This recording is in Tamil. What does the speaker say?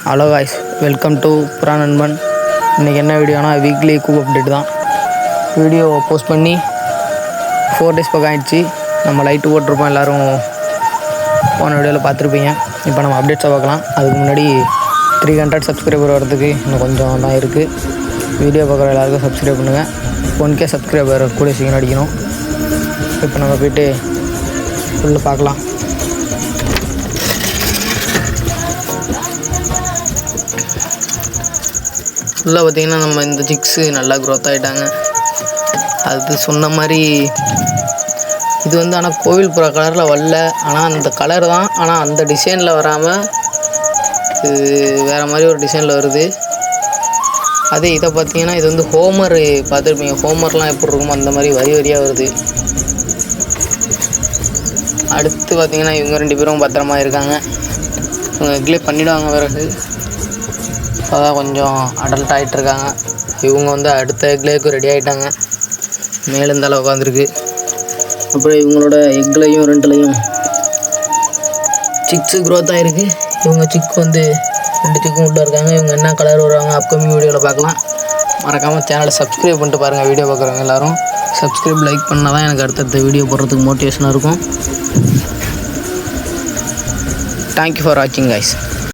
ஹலோ காய்ஸ், வெல்கம் டு புறா நண்பன். இன்றைக்கி என்ன வீடியோனா வீக்லி கூப் அப்டேட் தான். வீடியோ போஸ்ட் பண்ணி 4 days பக்கம் ஆகிடுச்சு. நம்ம லைட்டு போட்டிருப்போம், எல்லோரும் போன வீடியோவில் பார்த்துருப்பீங்க. இப்போ நம்ம அப்டேட்ஸை பார்க்கலாம். அதுக்கு முன்னாடி 300 சப்ஸ்கிரைபர் வரதுக்கு இன்னும் கொஞ்சம் தான் இருக்குது. வீடியோ பார்க்குற எல்லாருக்கும் சப்ஸ்கிரைப் பண்ணுங்கள். 1K சப்ஸ்கிரைபர் கூட சீக்கிரம் அடிக்கணும். இப்போ நம்ம போய்ட்டு உள்ளே பார்க்கலாம். உள்ளே பார்த்திங்கன்னா நம்ம இந்த சிக்ஸு நல்லா க்ரோத் ஆகிட்டாங்க. அது சொன்ன மாதிரி இது ஆனால் கோவில் புறா கலரில் வரல. ஆனால் அந்த கலர் தான், ஆனால் அந்த டிசைனில் வராமல் இது வேறு மாதிரி ஒரு டிசைனில் வருது. அதே இதை பார்த்திங்கன்னா இது ஹோமர் பார்த்துருப்பீங்க. ஹோமர்லாம் எப்படி இருக்குமோ அந்த மாதிரி வரி வரியாக வருது. அடுத்து பார்த்திங்கன்னா இவங்க 2 பேரும் பத்திரமா இருக்காங்க. இவங்க எக்லே பண்ணிவிடுவாங்க. பிறகு அதான் கொஞ்சம் அடல்ட் ஆகிட்டுருக்காங்க. இவங்க அடுத்த எக்லேக்கு ரெடி ஆகிட்டாங்க. மேலேருந்தால உட்காந்துருக்கு. அப்புறம் இவங்களோட எக்லையும் 2லையும் சிக்ஸு க்ரோத் ஆகிருக்கு. இவங்க சிக்கு 2 சிக்கும் உள்ளே இருக்காங்க. இவங்க என்ன கலர் வருவாங்க அப்கமிங் வீடியோவில் பார்க்கலாம். மறக்காமல் சேனலை சப்ஸ்கிரைப் பண்ணிட்டு பாருங்கள். வீடியோ பார்க்குறவங்க எல்லோரும் சப்ஸ்கிரைப் லைக் பண்ணால் தான் எனக்கு அடுத்தடுத்த வீடியோ போடுறதுக்கு மோட்டிவேஷனாக இருக்கும். தேங்க்யூ ஃபார் வாட்சிங் கைஸ்.